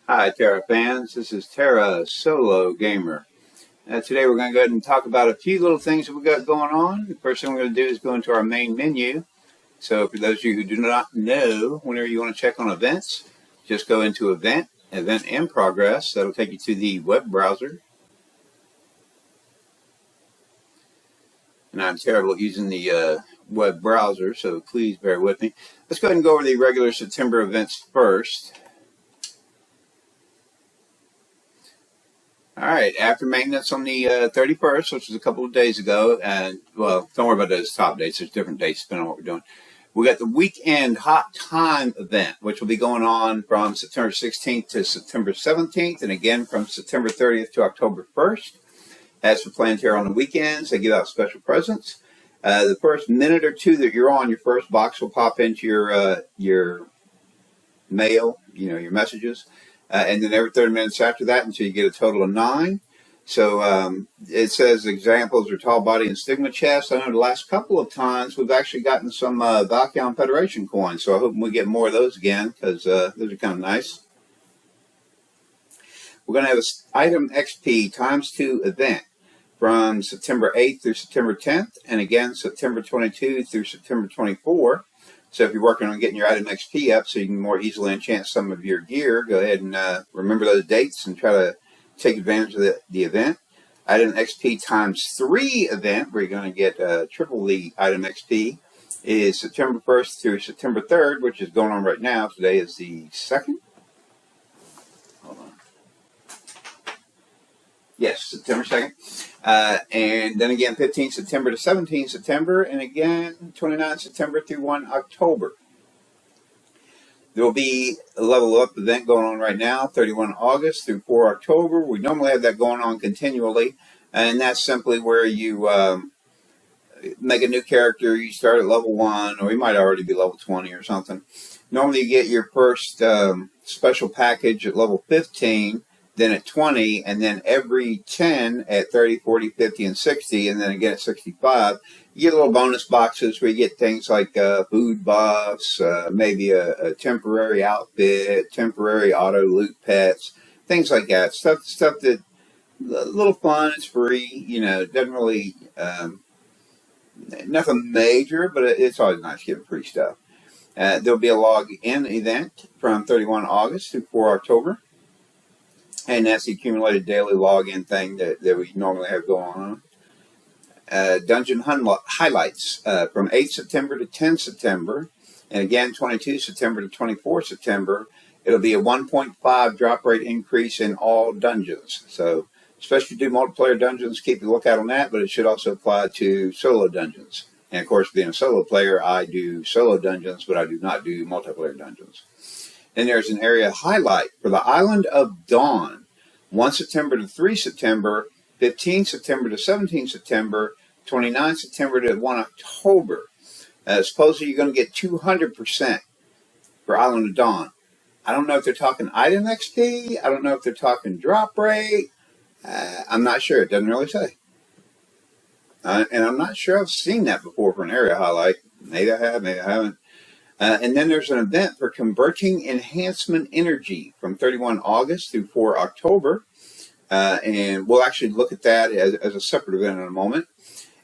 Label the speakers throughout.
Speaker 1: Hi Tera fans, this is Tera Solo Gamer. Today we're going to go ahead and talk about a few little things that we got going on. The first thing we're going to do is go into our main menu. So for those of you who do not know, whenever you want to check on events, just go into event in progress. That'll take you to the web browser. And I'm terrible at using the web browser, so please bear with me. Let's go ahead and go over the regular September events first. All right, after maintenance on the 31st, which was a couple of days ago, and well, don't worry about those top dates. There's different dates depending on what we're doing. We got the weekend hot time event, which will be going on from September 16th to September 17th, and again from September 30th to October 1st. As for playing Terra on the weekends, they give out special presents. The first minute or two that you're on, your first box will pop into your mail, your messages. And then every 30 minutes after that until you get a total of 9. So it says examples are tall body and stigma chest. I know the last couple of times we've actually gotten some Valkyrie Federation coins. So I hope we get more of those again because those are kind of nice. We're going to have an item XP ×2 event from September 8th through September 10th. And again, September 22 through September 24. So if you're working on getting your item XP up so you can more easily enchant some of your gear, go ahead and remember those dates and try to take advantage of the event. Item XP ×3 event, where you're going to get triple the item XP, is September 1st through September 3rd, which is going on right now. Today is the 2nd. Hold on. Yes, September 2nd. And then again, 15 September to 17 September, and again, 29 September through 1 October. There will be a level up event going on right now, 31 August through 4 October. We normally have that going on continually, and that's simply where you make a new character. You start at level 1, or you might already be level 20 or something. Normally you get your first special package at level 15, then at 20, and then every 10 at 30, 40, 50, and 60, and then again at 65. You get little bonus boxes where you get things like food buffs, maybe a temporary outfit, temporary auto loot pets, things like that. Stuff that, a little fun, it's free, doesn't really, nothing major, but it's always nice to get free stuff. There'll be a log-in event from 31 August through 4 October. And that's the accumulated daily login thing that we normally have going on. Dungeon highlights from 8 September to 10 September. And again, 22 September to 24 September. It'll be a 1.5 drop rate increase in all dungeons. So, especially if you do multiplayer dungeons, keep a lookout on that. But it should also apply to solo dungeons. And of course, being a solo player, I do solo dungeons, but I do not do multiplayer dungeons. And there's an area highlight for the Island of Dawn, 1 September to 3 September, 15 September to 17 September, 29 September to 1 October. Supposedly you're going to get 200% for Island of Dawn. I don't know if they're talking item XP. I don't know if they're talking drop rate. I'm not sure. It doesn't really say. And I'm not sure I've seen that before for an area highlight. Maybe I have, maybe I haven't. And then there's an event for converting enhancement energy from 31 August through 4 October. And we'll actually look at that as a separate event in a moment.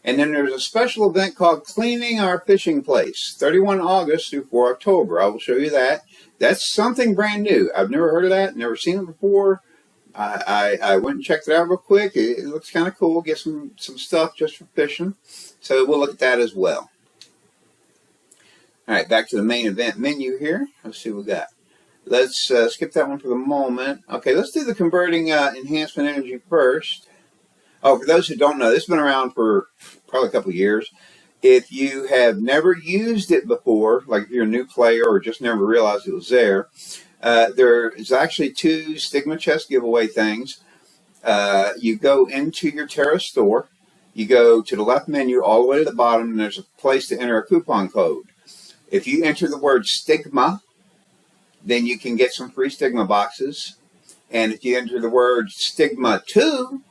Speaker 1: And then there's a special event called Cleaning Our Fishing Place, 31 August through 4 October. I will show you that. That's something brand new. I've never heard of that, never seen it before. I went and checked it out real quick. It looks kind of cool. Get some stuff just for fishing. So we'll look at that as well. All right, back to the main event menu here. Let's see what we got. Let's skip that one for the moment. Okay, let's do the converting enhancement energy first. Oh, for those who don't know, this has been around for probably a couple of years. If you have never used it before, like if you're a new player or just never realized it was there is actually 2 Stigma Chest giveaway things. You go into your Terra store. You go to the left menu all the way to the bottom, and there's a place to enter a coupon code. If you enter the word stigma, then you can get some free stigma boxes. And if you enter the word stigma 2,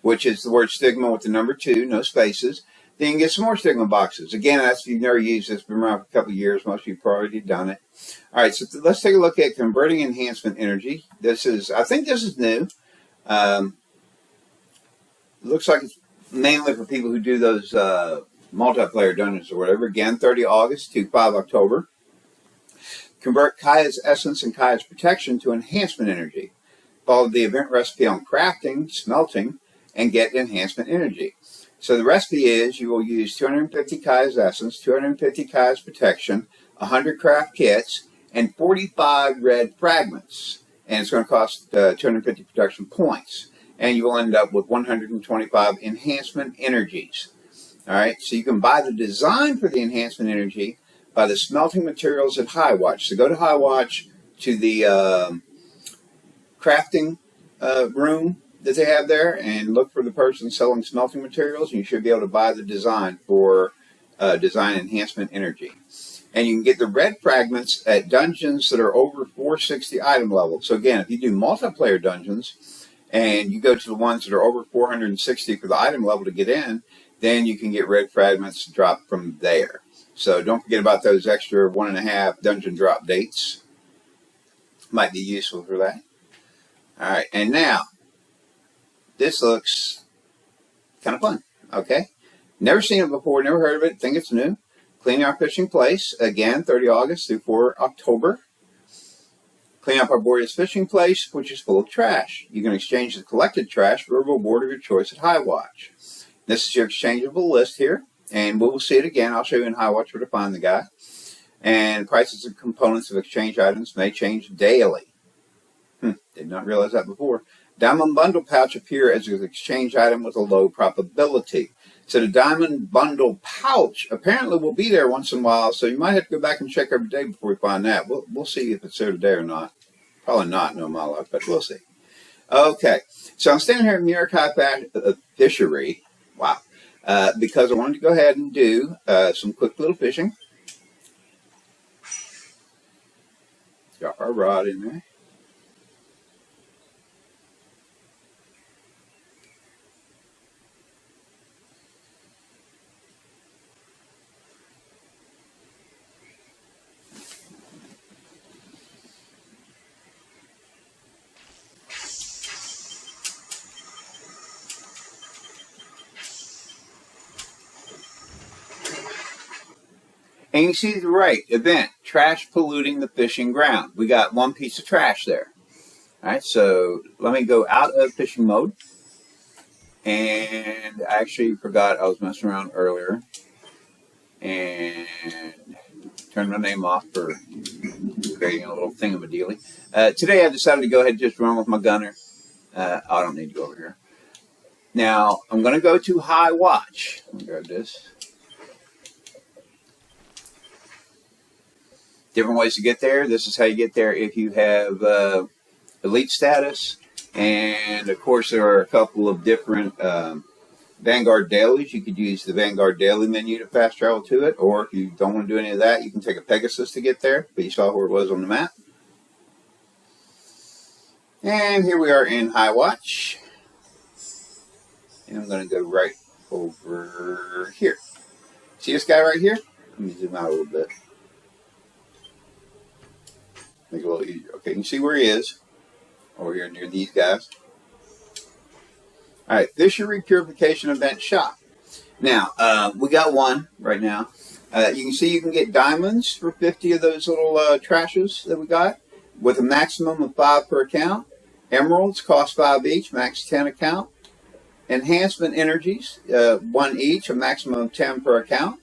Speaker 1: which is the word stigma with the number 2, no spaces, Then you can get some more stigma boxes. Again, that's if you've never used this, been around for a couple of years. Most of you have already done it. All right, so let's take a look at converting enhancement energy. I think this is new. Looks like it's mainly for people who do those multiplayer dungeons or whatever. Again, 30 August to 5 October. Convert Kaya's Essence and Kaya's Protection to enhancement energy. Follow the event recipe on crafting, smelting, and get enhancement energy. So the recipe is you will use 250 Kaya's Essence, 250 Kaya's Protection, 100 craft kits, and 45 red fragments. And it's going to cost 250 production points. And you will end up with 125 enhancement energies. All right, so you can buy the design for the enhancement energy by the smelting materials at Highwatch. So go to Highwatch to the crafting room that they have there and look for the person selling smelting materials, and you should be able to buy the design for design enhancement energy. And you can get the red fragments at dungeons that are over 460 item level. So again, if you do multiplayer dungeons and you go to the ones that are over 460 for the item level to get in, then you can get red fragments dropped from there. So don't forget about those extra 1.5 dungeon drop dates. Might be useful for that. All right, and now, this looks kind of fun, okay? Never seen it before, never heard of it, think it's new. Clean our fishing place, again, 30 August through 4 October. Clean up our Boreas fishing place, which is full of trash. You can exchange the collected trash for a reward of your choice at Highwatch. This is your exchangeable list here, and we will see it again. I'll show you in Highwatch where to find the guy. And prices and components of exchange items may change daily. Did not realize that before. Diamond Bundle Pouch appear as an exchange item with a low probability. So the Diamond Bundle Pouch apparently will be there once in a while, so you might have to go back and check every day before we find that. We'll see if it's there today or not. Probably not, no my luck, but we'll see. Okay, so I'm standing here at Muir Fishery. Wow. Because I wanted to go ahead and do some quick little fishing. Got our rod in there. And you see the right event, trash polluting the fishing ground. We got one piece of trash there. All right, so let me go out of fishing mode. And I actually forgot I was messing around earlier. And turned my name off for creating a little thingamadealy. Today I decided to go ahead and just run with my gunner. I don't need to go over here. Now, I'm going to go to Highwatch. Let me grab this. Different ways to get there. This is how you get there if you have elite status. And, of course, there are a couple of different Vanguard dailies. You could use the Vanguard daily menu to fast travel to it. Or if you don't want to do any of that, you can take a Pegasus to get there. But you saw where it was on the map. And here we are in Highwatch. And I'm going to go right over here. See this guy right here? Let me zoom out a little bit. Make it a little easier. Okay, you can see where he is. Over here near these guys. Alright, Fishery Purification Event Shop. Now, we got one right now. You can see you can get diamonds for 50 of those little trashes that we got, with a maximum of 5 per account. Emeralds cost 5 each, max 10 account. Enhancement energies, 1 each, a maximum of 10 per account.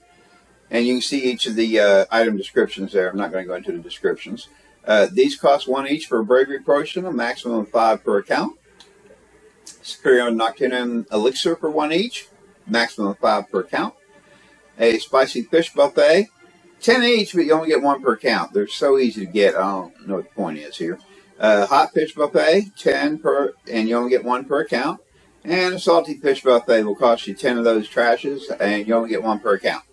Speaker 1: And you can see each of the item descriptions there. I'm not going to go into the descriptions. These cost 1 each for a bravery potion, a maximum of 5 per account. Superior Nocturnal Elixir for 1 each, maximum of 5 per account. A Spicy Fish Buffet, 10 each, but you only get 1 per account. They're so easy to get, I don't know what the point is here. Hot Fish Buffet, 10 per, and you only get 1 per account. And a Salty Fish Buffet will cost you 10 of those trashes, and you only get 1 per account.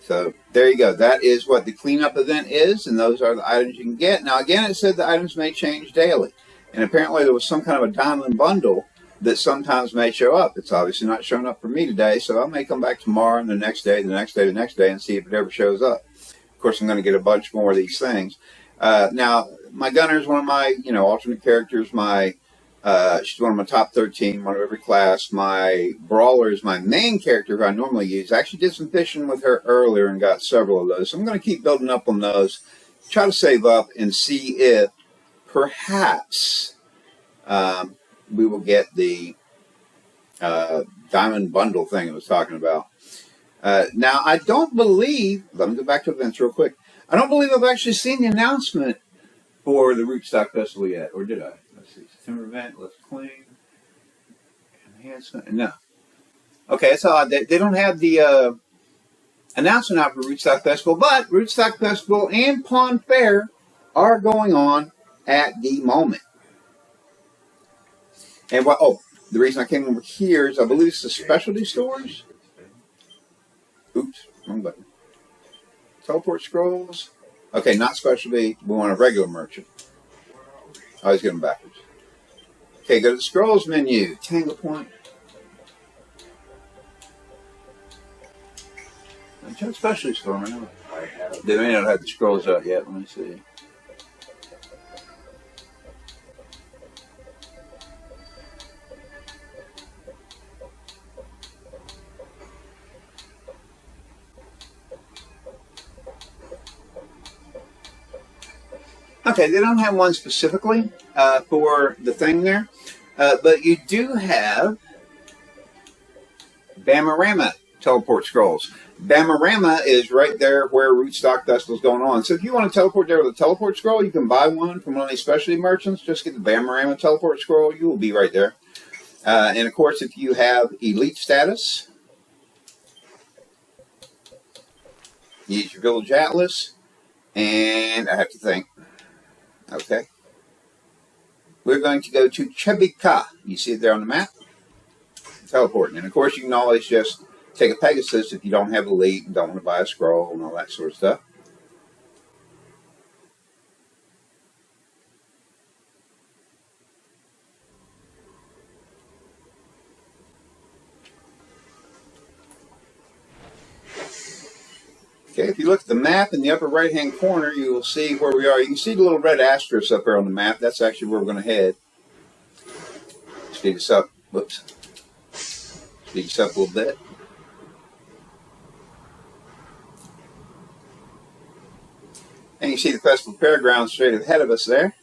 Speaker 1: So there you go. That is what the cleanup event is, and those are the items you can get. Now, again, it said the items may change daily. And apparently there was some kind of a diamond bundle that sometimes may show up. It's obviously not showing up for me today, so I may come back tomorrow and the next day, the next day, the next day, and see if it ever shows up. Of course, I'm going to get a bunch more of these things. Now, my Gunner is one of my, alternate characters. She's one of my top 13, one of every class. My Brawler is my main character who I normally use. I actually did some fishing with her earlier and got several of those. So I'm going to keep building up on those, try to save up and see if perhaps we will get the diamond bundle thing I was talking about. Now, I don't believe, let me go back to events real quick. I don't believe I've actually seen the announcement for the Rootstock Festival yet, or did I? Let's see, September event, let's clean, enhancement, no. Okay, that's odd. They don't have the announcement out for Rootstock Festival, but Rootstock Festival and Pond Fair are going on at the moment. And the reason I came over here is I believe it's the specialty stores. Oops, wrong button. Teleport scrolls. Okay, not specialty. We want a regular merchant. I always get them backwards. Okay, go to the scrolls menu. Tangle Point. Check specialty store. I know. They may not have the scrolls out yet. Let me see. Okay, they don't have one specifically for the thing there, but you do have Bamarama teleport scrolls. Bamarama is right there where Rootstock Festival is going on. So if you want to teleport there with a teleport scroll, you can buy one from one of these specialty merchants. Just get the Bamarama teleport scroll. You will be right there. And of course, if you have elite status, use your village atlas, and I have to think. Okay. We're going to go to Chebika. You see it there on the map? Teleporting. And of course, you can always just take a Pegasus if you don't have elite and don't want to buy a scroll and all that sort of stuff. Okay, if you look at the map in the upper right-hand corner, you will see where we are. You can see the little red asterisk up there on the map. That's actually where we're going to head. Speed us up. Whoops. Speed us up a little bit. And you see the Festival Fairgrounds straight ahead of us there.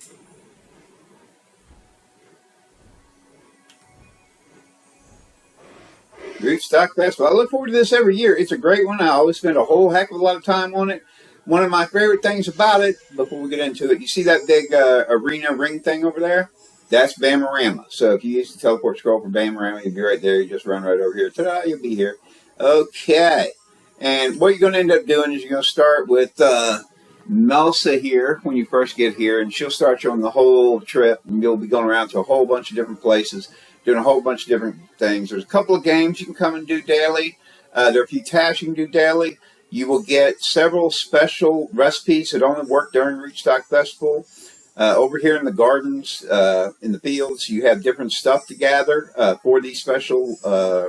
Speaker 1: Rootstock Festival. I look forward to this every year. It's a great one. I always spend a whole heck of a lot of time on it. One of my favorite things about it, before we get into it, you see that big arena ring thing over there? That's Bamarama. So if you use the teleport scroll for Bamarama, you'll be right there. You just run right over here. Ta-da, you'll be here. Okay. And what you're going to end up doing is you're going to start with Melsa here when you first get here, and she'll start you on the whole trip, and you'll be going around to a whole bunch of different places, doing a whole bunch of different things. There's a couple of games you can come and do daily. There are a few tasks you can do daily. You will get several special recipes that only work during Rootstock Festival. Over here in the gardens, in the fields, you have different stuff to gather for these special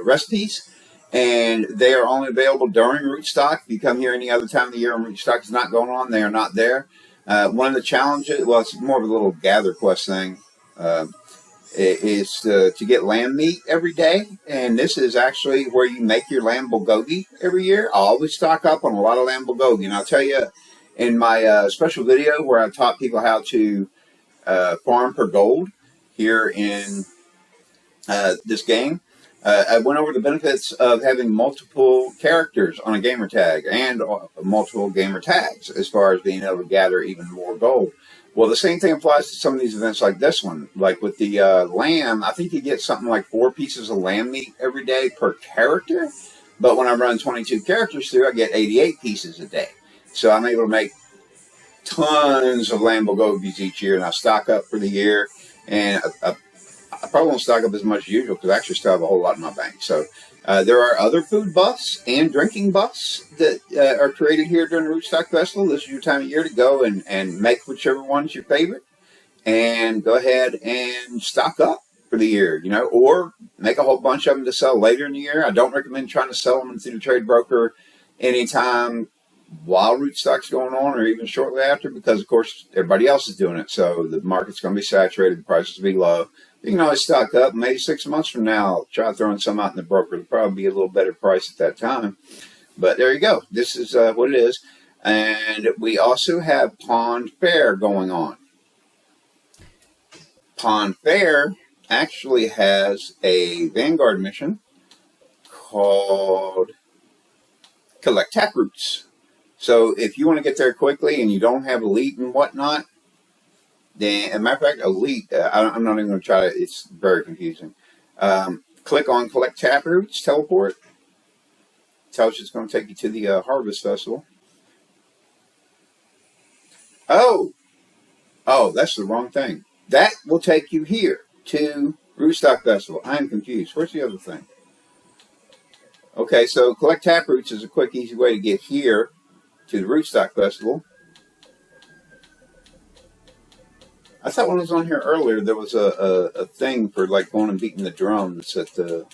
Speaker 1: recipes. And they are only available during Rootstock. If you come here any other time of the year and Rootstock is not going on, they are not there. One of the challenges, well, it's more of a little gather quest thing, is to get lamb meat every day. And this is actually where you make your lamb bulgogi every year. I always stock up on a lot of lamb bulgogi. And I'll tell you, in my special video where I taught people how to farm for gold here in this game, I went over the benefits of having multiple characters on a gamer tag and multiple gamer tags as far as being able to gather even more gold. Well, the same thing applies to some of these events like this one. Like with the lamb, I think you get something like 4 pieces of lamb meat every day per character. But when I run 22 characters through, I get 88 pieces a day. So I'm able to make tons of lamb bulgogis each year, and I stock up for the year. And I probably won't stock up as much as usual because I actually still have a whole lot in my bank. So there are other food buffs and drinking buffs that are created here during the Rootstock Festival. This is your time of year to go and make whichever one is your favorite. And go ahead and stock up for the year, you know, or make a whole bunch of them to sell later in the year. I don't recommend trying to sell them through the trade broker anytime while rootstock's going on or even shortly after, because of course everybody else is doing it. So the market's going to be saturated, the prices will be low. You can always stock up. Maybe 6 months from now, try throwing some out in the broker. It'll probably be a little better price at that time. But there you go. This is what it is. And we also have Pond Faire going on. Pond Faire actually has a Vanguard mission called Collect Taproots. So if you want to get there quickly and you don't have Elite and whatnot, then, as a matter of fact, Elite, I'm not even going to try it. It's very confusing. Click on Collect Taproots, teleport. Tells you it's going to take you to the Harvest Festival. Oh, that's the wrong thing. That will take you here to Rootstock Festival. I'm confused. Where's the other thing? Okay, so Collect Taproots is a quick, easy way to get here to the Rootstock Festival. I thought when I was on here earlier, there was a thing for like going and beating the drums at the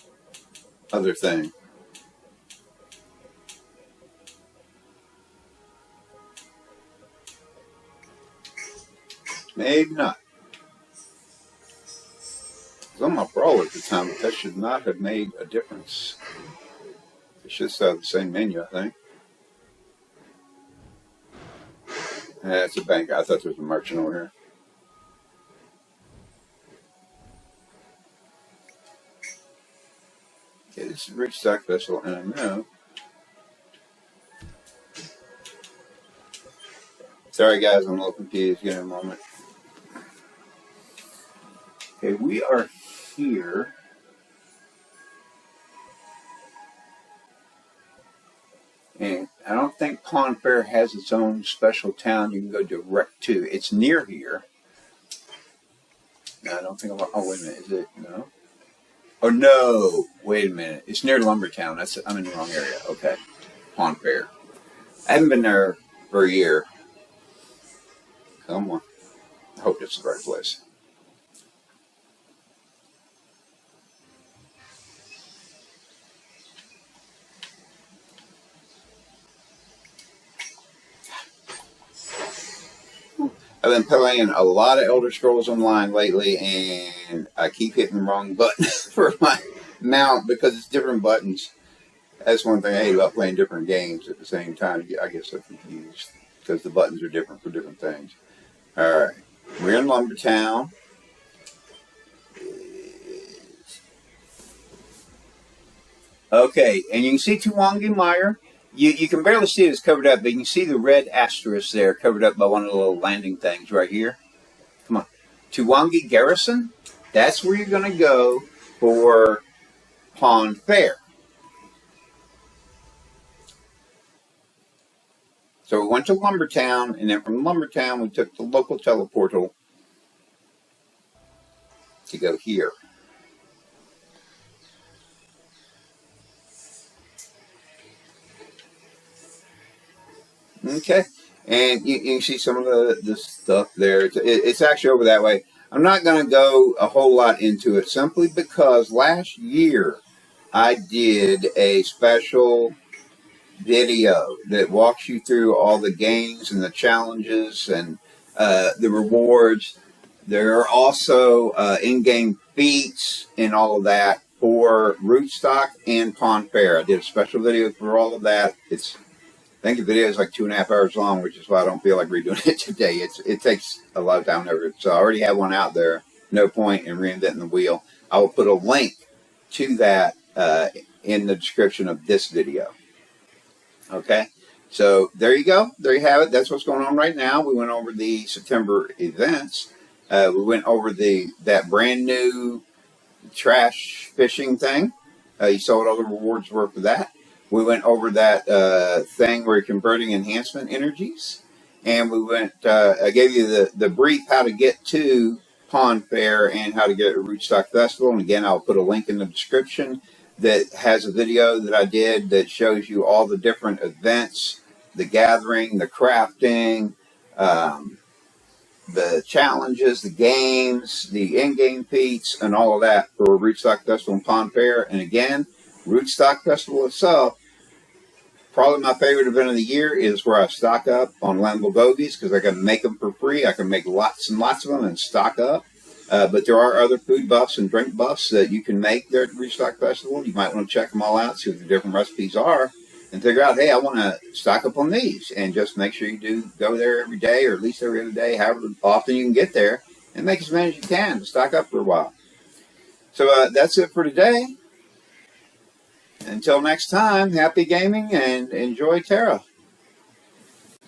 Speaker 1: other thing. Maybe not. It was on my brawl at the time, but that should not have made a difference. It should still have the same menu, I think. It's a bank. I thought there was a merchant over here. Okay, this is Rootstock Festival, and I know. Sorry, guys, I'm a little confused. Give me a moment. Okay, we are here. And I don't think Pond Faire has its own special town you can go direct to. It's near here. No, I don't think. Oh, wait a minute. Is it? No. Oh no! Wait a minute. It's near Lumbertown. I'm in the wrong area. Okay, Pond Faire. I haven't been there for a year. Come on. I hope it's the right place. I've been playing a lot of Elder Scrolls Online lately, and I keep hitting the wrong button for my mount because it's different buttons. That's one thing I hate about playing different games at the same time. I get so confused because the buttons are different for different things. Alright, we're in Lumbertown. Okay, and you can see Tuwangi Mire. You can barely see it, it's covered up, but you can see the red asterisk there covered up by one of the little landing things right here. Come on. Tuwangi Garrison, that's where you're going to go for Pond Faire. So we went to Lumbertown, and then from Lumbertown we took the local teleportal to go here. Okay, and you can see some of the stuff there. It's actually over that way. I'm not going to go a whole lot into it simply because last year I did a special video that walks you through all the games and the challenges and the rewards. There are also in-game feats and all of that for Rootstock and Pond Faire. I did a special video for all of that. I think the video is like 2.5 hours long, which is why I don't feel like redoing it today. It takes a lot of time over. So I already have one out there. No point in reinventing the wheel. I will put a link to that in the description of this video. Okay, so there you go. There you have it. That's what's going on right now. We went over the September events. We went over that brand new trash fishing thing. You saw what all the rewards were for that. We went over that thing where you're converting enhancement energies. And we went, I gave you the brief how to get to Pond Faire and how to get at Rootstock Festival. And again, I'll put a link in the description that has a video that I did that shows you all the different events, the gathering, the crafting, the challenges, the games, the in-game feats, and all of that for Rootstock Festival and Pond Fair. And again, Rootstock Festival itself, probably my favorite event of the year is where I stock up on landable bogies because I can make them for free. I can make lots and lots of them and stock up. But there are other food buffs and drink buffs that you can make there at the Rootstock Festival. You might want to check them all out, see what the different recipes are, and figure out, hey, I want to stock up on these. And just make sure you do go there every day or at least every other day, however often you can get there, and make as many as you can to stock up for a while. So that's it for today. Until next time, happy gaming and enjoy Tera.